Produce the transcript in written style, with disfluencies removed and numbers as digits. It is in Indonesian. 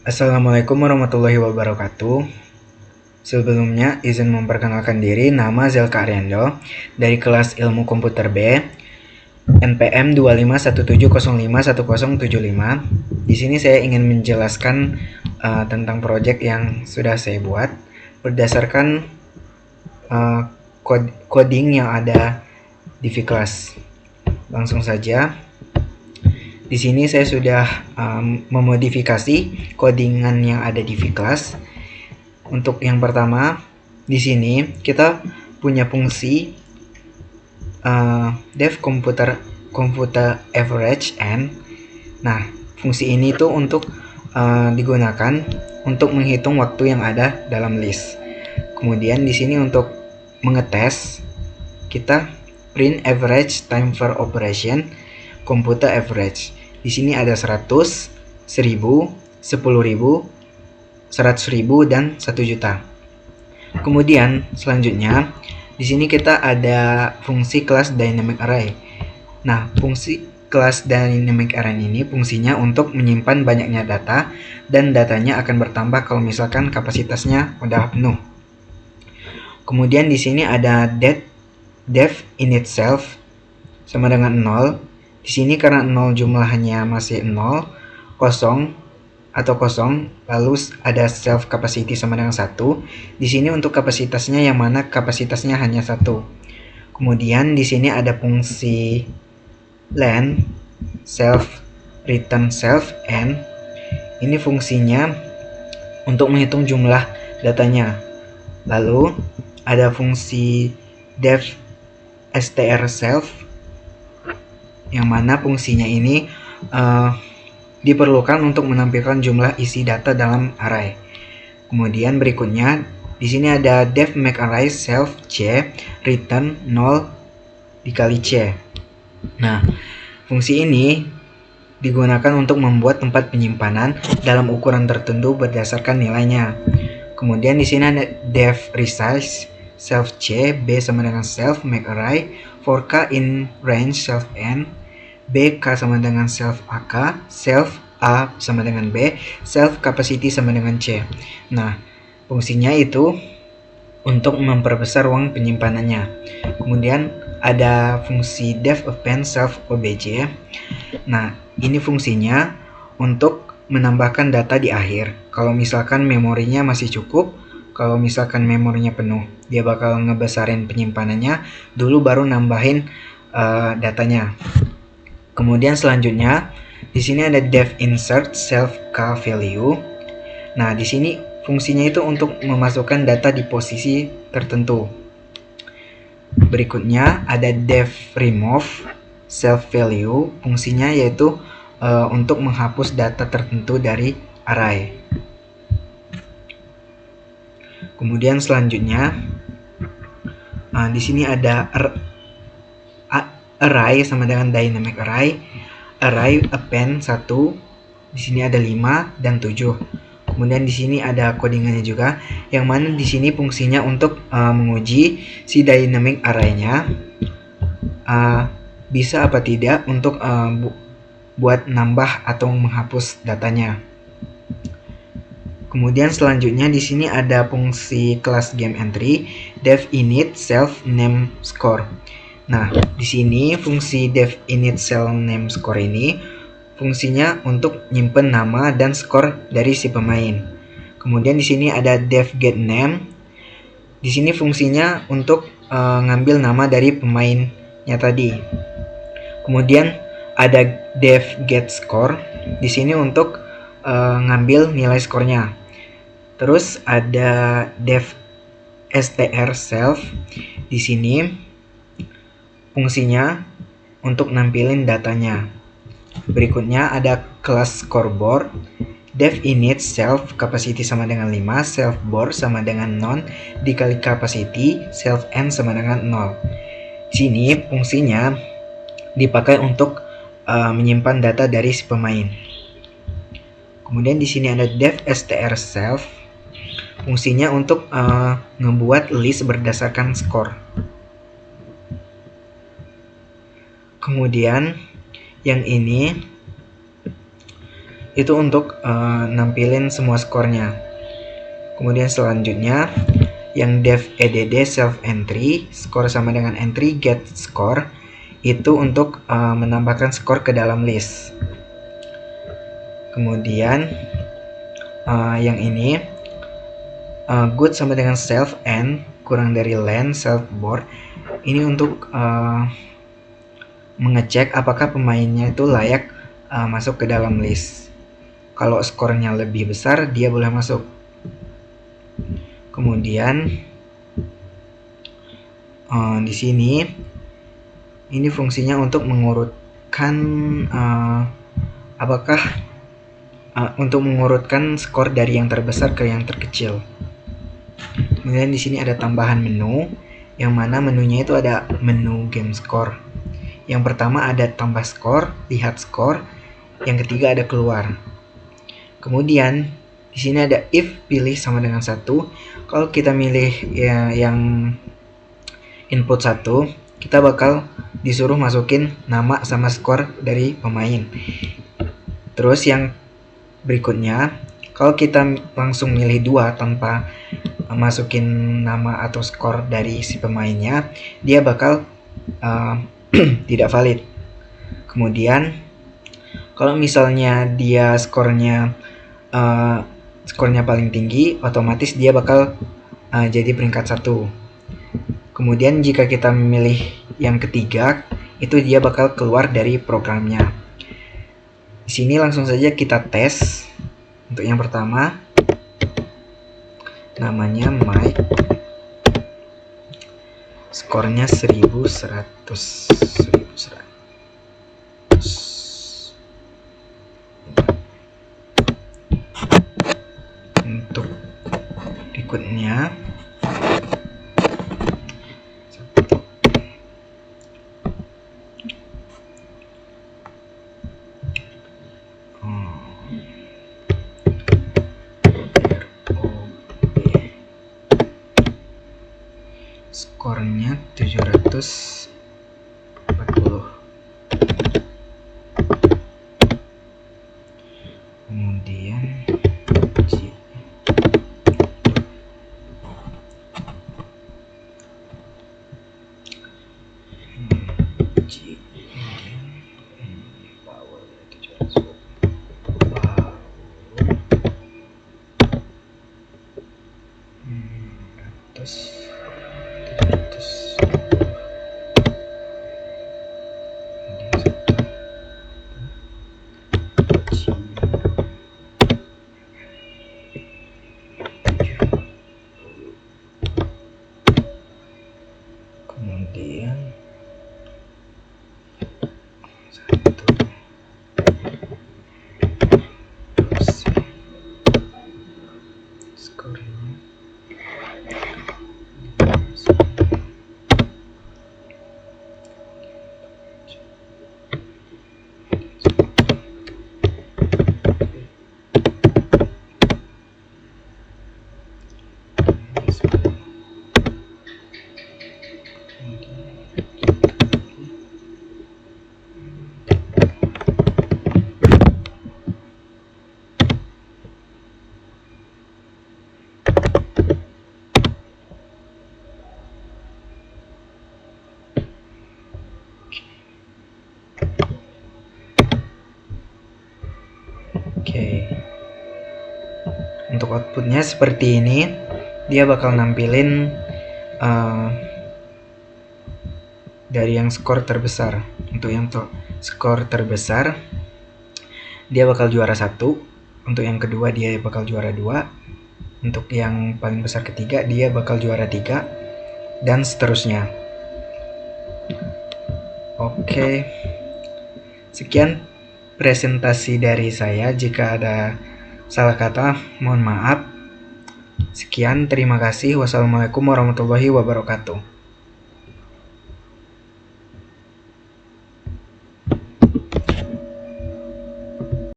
Assalamualaikum warahmatullahi wabarakatuh. Sebelumnya, izin memperkenalkan diri, nama Zelka Ariando dari kelas Ilmu Komputer B, NPM 2517051075. Di sini saya ingin menjelaskan tentang proyek yang sudah saya buat berdasarkan coding yang ada di V-Class. Langsung saja. Di sini saya sudah memodifikasi codingan yang ada di V-Class. Untuk yang pertama, di sini kita punya fungsi def computer average n. Nah, fungsi ini tuh untuk digunakan untuk menghitung waktu yang ada dalam list. Kemudian di sini untuk mengetes, kita print average time for operation computer average. Di sini ada 100, 1000, 10.000, 100.000 dan 1 juta. Kemudian selanjutnya di sini kita ada fungsi kelas dynamic array. Nah, fungsi kelas dynamic array ini fungsinya untuk menyimpan banyaknya data dan datanya akan bertambah kalau misalkan kapasitasnya udah penuh. Kemudian di sini ada def in itself sama dengan 0. Di sini karena 0 jumlahnya masih 0, kosong, lalu ada self capacity sama dengan 1. Di sini untuk kapasitasnya yang mana kapasitasnya hanya 1. Kemudian di sini ada fungsi len self return self n. Ini fungsinya untuk menghitung jumlah datanya. Lalu ada fungsi def str self yang mana fungsinya ini diperlukan untuk menampilkan jumlah isi data dalam array. Kemudian berikutnya di sini ada def make array self c return 0 dikali c. Nah, fungsi ini digunakan untuk membuat tempat penyimpanan dalam ukuran tertentu berdasarkan nilainya. Kemudian di sini ada def resize self c b sama dengan self make array for k in range self n, bk sama dengan self ak, self a sama dengan b, self capacity sama dengan c. Nah, fungsinya itu untuk memperbesar ruang penyimpanannya. Kemudian ada fungsi def append self obj. Nah, ini fungsinya untuk menambahkan data di akhir. Kalau misalkan memorinya masih cukup, kalau misalkan memorinya penuh, dia bakal ngebesarin penyimpanannya dulu baru nambahin datanya. Kemudian selanjutnya di sini ada def insert self k value. Nah, di sini fungsinya itu untuk memasukkan data di posisi tertentu. Berikutnya ada def remove self value. Fungsinya yaitu untuk menghapus data tertentu dari array. Kemudian selanjutnya di sini ada array sama dengan dynamic array. Array append 1. Di sini ada 5 dan 7. Kemudian di sini ada codingannya juga, yang mana di sini fungsinya untuk menguji si dynamic array-nya bisa apa tidak untuk buat nambah atau menghapus datanya. Kemudian selanjutnya di sini ada fungsi kelas game entry def init self name score. Nah, di sini fungsi def init self name score ini fungsinya untuk nyimpen nama dan skor dari si pemain. Kemudian di sini ada def get name. Di sini fungsinya untuk ngambil nama dari pemainnya tadi. Kemudian ada def get score. Di sini untuk ngambil nilai skornya. Terus ada def str self. Di sini fungsinya untuk nampilin datanya. Berikutnya ada kelas scoreboard. Def init self capacity sama dengan 5, self bor sama dengan non dikali capacity self n sama dengan 0. Sini fungsinya dipakai untuk menyimpan data dari si pemain. Kemudian di sini ada def str self. Fungsinya untuk ngebuat list berdasarkan skor. Kemudian yang ini Itu untuk nampilin semua skornya. Kemudian selanjutnya yang dev edd self entry, skor sama dengan entry get score, itu untuk menambahkan skor ke dalam list. Kemudian yang ini good sama dengan self and kurang dari len self board, ini untuk mengecek apakah pemainnya itu layak masuk ke dalam list. Kalau skornya lebih besar, dia boleh masuk. Kemudian di sini ini fungsinya untuk mengurutkan untuk mengurutkan skor dari yang terbesar ke yang terkecil. Kemudian di sini ada tambahan menu, yang mana menunya itu ada menu game score. Yang pertama ada tambah skor, lihat skor. Yang ketiga ada keluar. Kemudian di sini ada if pilih sama dengan 1. Kalau kita milih yang input 1, kita bakal disuruh masukin nama sama skor dari pemain. Terus yang berikutnya, kalau kita langsung milih 2 tanpa masukin nama atau skor dari si pemainnya, dia bakal tidak valid. Kemudian kalau misalnya dia skornya paling tinggi, otomatis dia bakal jadi peringkat 1. Kemudian jika kita memilih yang ketiga, itu dia bakal keluar dari programnya. Di sini langsung saja kita tes. Untuk yang pertama, namanya Mike, skornya 1100. Untuk berikutnya skornya 740. Kemudian untuk outputnya seperti ini. Dia bakal nampilin dari yang skor terbesar. Untuk yang skor terbesar, dia bakal juara 1. Untuk yang kedua dia bakal juara 2. Untuk yang paling besar ketiga dia bakal juara 3, dan seterusnya. Oke, sekian presentasi dari saya. Jika ada salah kata, mohon maaf. Sekian, terima kasih. Wassalamualaikum warahmatullahi wabarakatuh.